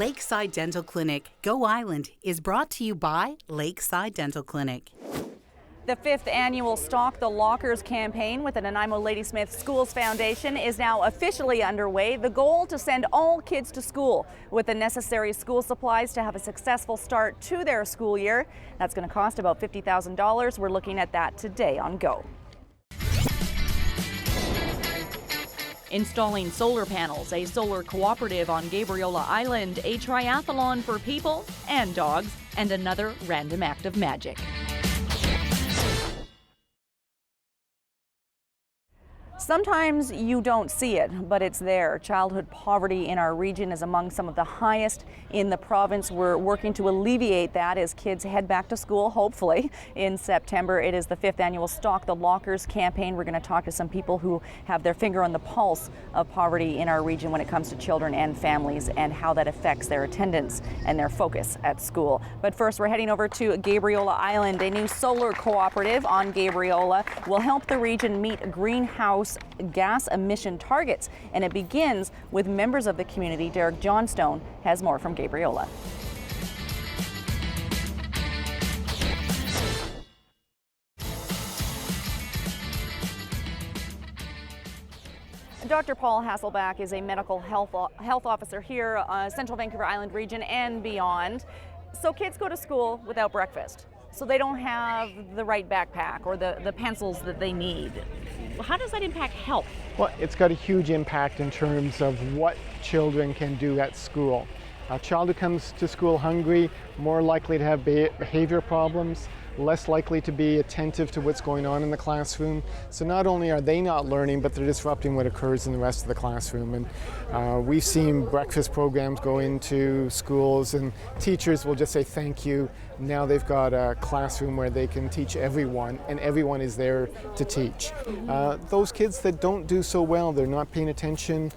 Lakeside Dental Clinic, Go Island, is brought to you by Lakeside Dental Clinic. The 5th annual Stock the Lockers campaign with the Nanaimo Ladysmith Schools Foundation is now officially underway. The goal to send all kids to school with the necessary school supplies to have a successful start to their school year. That's going to cost about $50,000. We're looking at that today on Go. Installing solar panels, a solar cooperative on Gabriola Island, a triathlon for people and dogs, and another random act of magic. Sometimes you don't see it, but it's there. Childhood poverty in our region is among some of the highest in the province. We're working to alleviate that as kids head back to school, hopefully, in September. It is the 5th annual Stock the Lockers campaign. We're going to talk to some people who have their finger on the pulse of poverty in our region when it comes to children and families and how that affects their attendance and their focus at school. But first, we're heading over to Gabriola Island. A new solar cooperative on Gabriola will help the region meet greenhouse gas emission targets, and it begins with members of the community. Derek Johnstone has more from Gabriola. Dr. Paul Hasselback is a medical health officer here, Central Vancouver Island region and beyond. So kids go to school without breakfast, so they don't have the right backpack or the pencils that they need. How does that impact health? Well, it's got a huge impact in terms of what children can do at school. A child who comes to school hungry, more likely to have behavior problems, less likely to be attentive to what's going on in the classroom. So not only are they not learning, but they're disrupting what occurs in the rest of the classroom. And we've seen breakfast programs go into schools and teachers will just say thank you. Now they've got a classroom where they can teach everyone and everyone is there to teach. Those kids that don't do so well, they're not paying attention,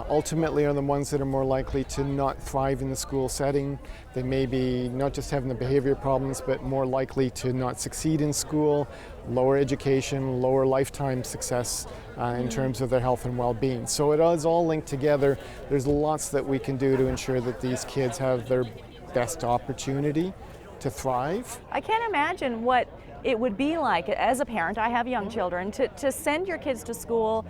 ultimately are the ones that are more likely to not thrive in the school setting. They may be not just having the behavior problems, but more likely to not succeed in school, lower education, lower lifetime success in terms of their health and well-being. So it is all linked together. There's lots that we can do to ensure that these kids have their best opportunity to thrive. I can't imagine what it would be like as a parent. I have young children to send your kids to school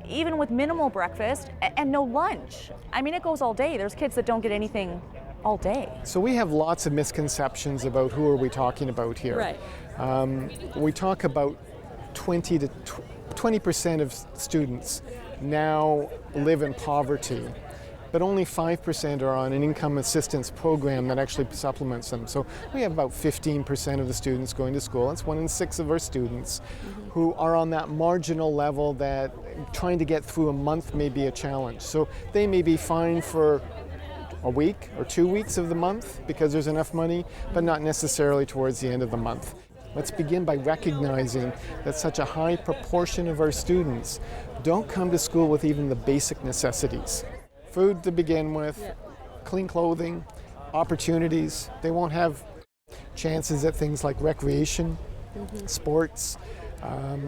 even with minimal breakfast and no lunch. I mean, it goes all day. There's kids that don't get anything all day. So we have lots of misconceptions about who are we talking about here. Right. We talk about 20% of students now live in poverty, but only 5% are on an income assistance program that actually supplements them. So we have about 15% of the students going to school. That's 1 in 6 of our students who are on that marginal level that trying to get through a month may be a challenge. So they may be fine for a week or 2 weeks of the month because there's enough money, but not necessarily towards the end of the month. Let's begin by recognizing that such a high proportion of our students don't come to school with even the basic necessities. Food to begin with, clean clothing, opportunities. They won't have chances at things like recreation, sports.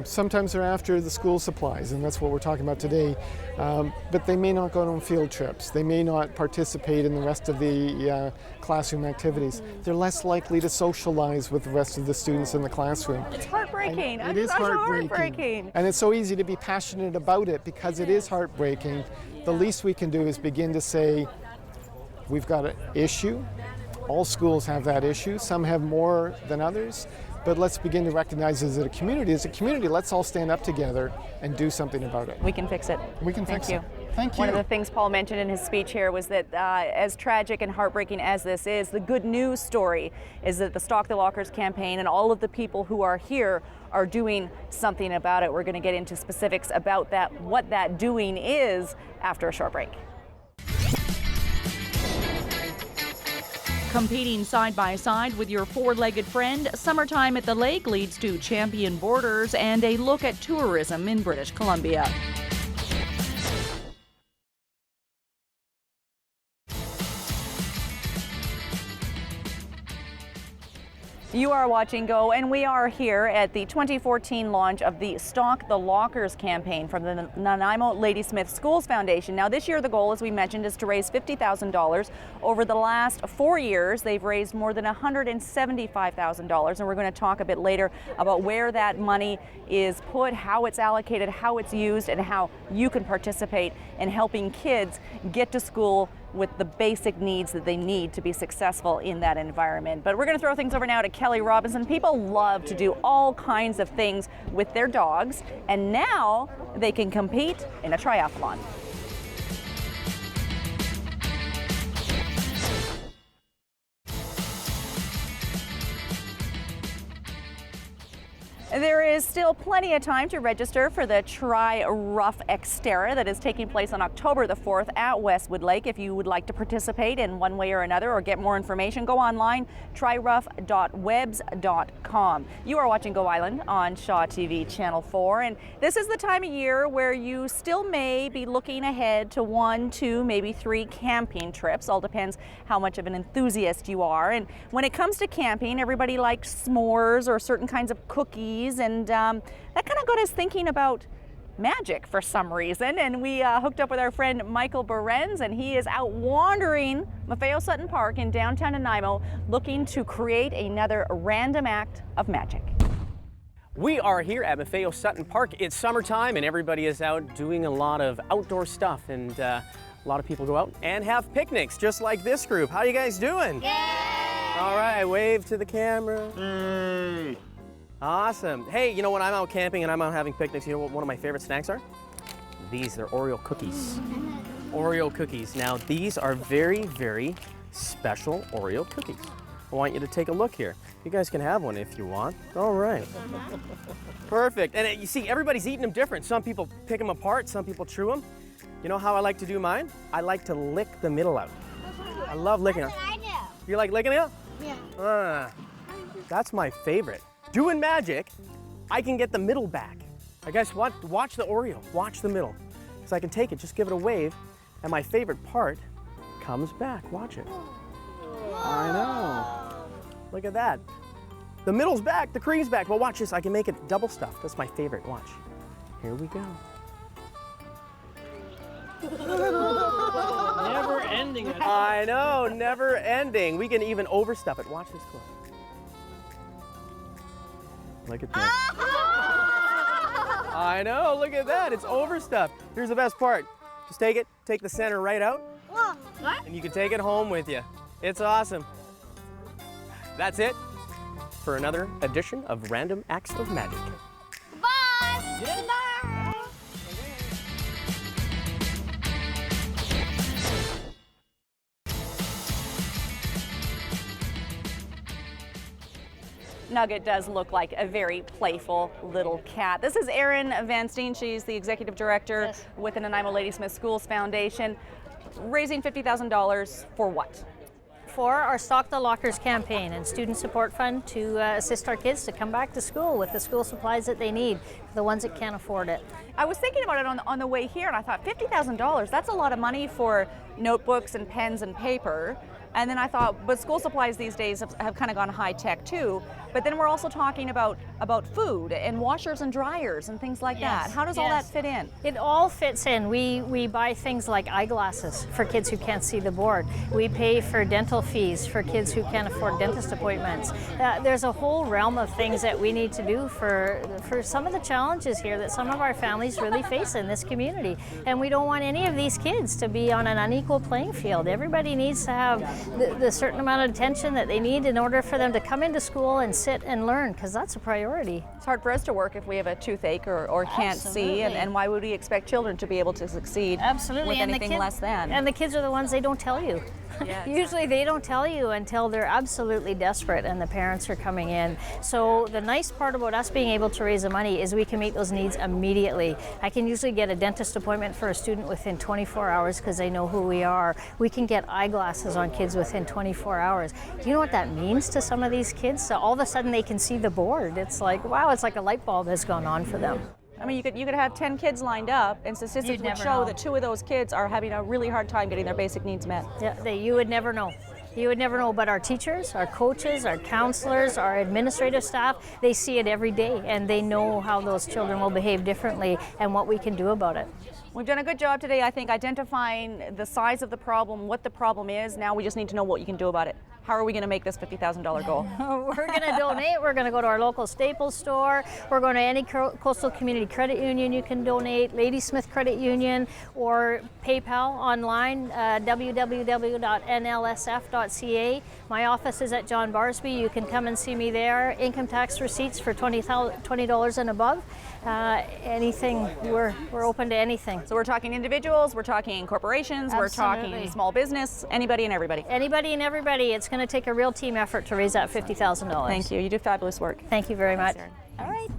Sometimes they're after the school supplies, and that's what we're talking about today. But they may not go on field trips. They may not participate in the rest of the classroom activities. They're less likely to socialize with the rest of the students in the classroom. It's heartbreaking. It is heartbreaking. And it's so easy to be passionate about it because it is heartbreaking. The least we can do is begin to say, we've got an issue. All schools have that issue. Some have more than others. But let's begin to recognize as a community, let's all stand up together and do something about it. We can fix it. We can fix it. Thank you. One of the things Paul mentioned in his speech here was that as tragic and heartbreaking as this is, the good news story is that the Stock the Lockers campaign and all of the people who are here are doing something about it. We're going to get into specifics about that, what that doing is after a short break. Competing side by side with your four-legged friend, summertime at the lake leads to champion boarders and a look at tourism in British Columbia. You are watching Go, and we are here at the 2014 launch of the Stock the Lockers campaign from the Nanaimo Ladysmith Schools Foundation. Now this year the goal, as we mentioned, is to raise $50,000. Over the last 4 years, they've raised more than $175,000, and we're going to talk a bit later about where that money is put, how it's allocated, how it's used, and how you can participate in helping kids get to school with the basic needs that they need to be successful in that environment. But we're going to throw things over now to Kelly Robinson. People love to do all kinds of things with their dogs, and now they can compete in a triathlon. There is still plenty of time to register for the Try Rough Xterra that is taking place on October the 4th at Westwood Lake. If you would like to participate in one way or another or get more information, go online, tryrough.webs.com. You are watching Go Island on Shaw TV Channel 4, and this is the time of year where you still may be looking ahead to 1, 2, maybe 3 camping trips. All depends how much of an enthusiast you are. And when it comes to camping, everybody likes s'mores or certain kinds of cookies. And that kind of got us thinking about magic for some reason. And we hooked up with our friend Michael Behrens, and he is out wandering Maffeo Sutton Park in downtown Nanaimo looking to create another random act of magic. We are here at Maffeo Sutton Park. It's summertime and everybody is out doing a lot of outdoor stuff, and a lot of people go out and have picnics just like this group. How you guys doing? Yay! All right, wave to the camera. Yay! Awesome. Hey, you know, when I'm out camping and I'm out having picnics, you know what one of my favorite snacks are? These, they're Oreo cookies. Oreo cookies. Now, these are very, very special Oreo cookies. I want you to take a look here. You guys can have one if you want. All right. Perfect. And you see, everybody's eating them different. Some people pick them apart, some people chew them. You know how I like to do mine? I like to lick the middle out. I love licking it. That's what I do. You like licking it? Yeah. That's my favorite. Doing magic, I can get the middle back. I guess what? Watch the Oreo, watch the middle. Because I can take it, just give it a wave, and my favorite part comes back. Watch it. Whoa. I know. Look at that. The middle's back, the cream's back. Well, watch this, I can make it double stuffed. That's my favorite, watch. Here we go. Never ending. I know, never ending. We can even overstuff it. Watch this close. Look at that. I know, look at that. It's overstuffed. Here's the best part. Just take it, take the center right out, and you can take it home with you. It's awesome. That's it for another edition of Random Acts of Magic. Bye. Goodbye. Nugget does look like a very playful little cat. This is Erin Van Steen. She's the executive director with the Nanaimo Ladysmith Schools Foundation, raising $50,000 for what? For our Stock the Lockers campaign and student support fund to assist our kids to come back to school with the school supplies that they need, for the ones that can't afford it. I was thinking about it on the way here, and I thought $50,000, that's a lot of money for notebooks and pens and paper. And then I thought, but school supplies these days have kind of gone high tech too. But then we're also talking about food and washers and dryers and things like that. How does all that fit in? It all fits in. We buy things like eyeglasses for kids who can't see the board. We pay for dental fees for kids who can't afford dentist appointments. There's a whole realm of things that we need to do for some of the challenges here that some of our families really face in this community. And we don't want any of these kids to be on an unequal playing field. Everybody needs to have the certain amount of attention that they need in order for them to come into school and sit and learn, because that's a priority. It's hard for us to work if we have a toothache or can't see, and why would we expect children to be able to succeed with anything less than? And the kids are the ones they don't tell you. Yeah, usually they don't tell you until they're absolutely desperate and the parents are coming in. So the nice part about us being able to raise the money is we can meet those needs immediately. I can usually get a dentist appointment for a student within 24 hours because they know who we are. We can get eyeglasses on kids within 24 hours. Do you know what that means to some of these kids? So all of a sudden they can see the board. It's like, wow, it's like a light bulb has gone on for them. I mean, you could have 10 kids lined up, and statistics would show that 2 of those kids are having a really hard time getting their basic needs met. Yeah, you would never know. You would never know about our teachers, our coaches, our counselors, our administrative staff. They see it every day and they know how those children will behave differently and what we can do about it. We've done a good job today, I think, identifying the size of the problem, what the problem is. Now we just need to know what you can do about it. How are we going to make this $50,000 goal? We're going to donate. We're going to go to our local Staples store. We're going to any coastal community credit union you can donate, Ladysmith Credit Union, or PayPal online, www.nlsf.ca. My office is at John Barsby. You can come and see me there. Income tax receipts for $20 and above. Anything, we're open to anything. So we're talking individuals, we're talking corporations, Absolutely. We're talking small business, anybody and everybody. Anybody and everybody. It's going to take a real team effort to raise that $50,000. Thank you. You do fabulous work. Thank you very much. Thanks, Erin. All right.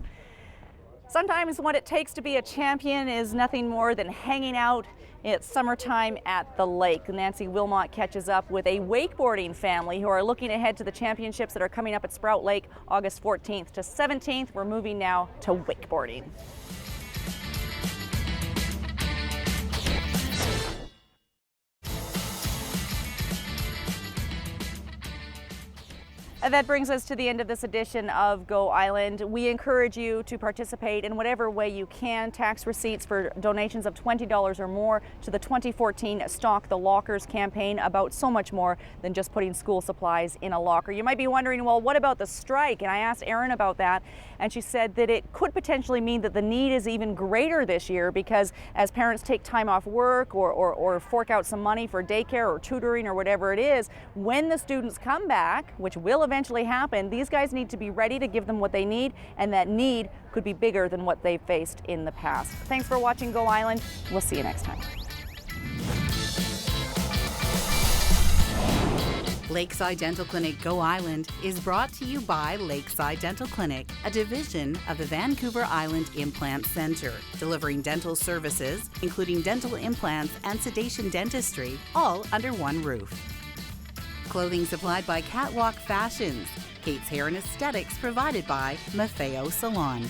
Sometimes what it takes to be a champion is nothing more than hanging out. It's summertime at the lake. Nancy Wilmot catches up with a wakeboarding family who are looking ahead to the championships that are coming up at Sprout Lake August 14th to 17th. We're moving now to wakeboarding. And that brings us to the end of this edition of Go Island. We encourage you to participate in whatever way you can. Tax receipts for donations of $20 or more to the 2014 Stock the Lockers campaign, about so much more than just putting school supplies in a locker. You might be wondering, well, what about the strike? And I asked Erin about that, and she said that it could potentially mean that the need is even greater this year, because as parents take time off work or fork out some money for daycare or tutoring or whatever it is, when the students come back, which will eventually happen, these guys need to be ready to give them what they need, and that need could be bigger than what they've faced in the past. Thanks for watching Go Island. We'll see you next time. Lakeside Dental Clinic Go Island is brought to you by Lakeside Dental Clinic, a division of the Vancouver Island Implant Centre, delivering dental services, including dental implants and sedation dentistry, all under one roof. Clothing supplied by Catwalk Fashions. Kate's Hair and Aesthetics provided by Maffeo Salon.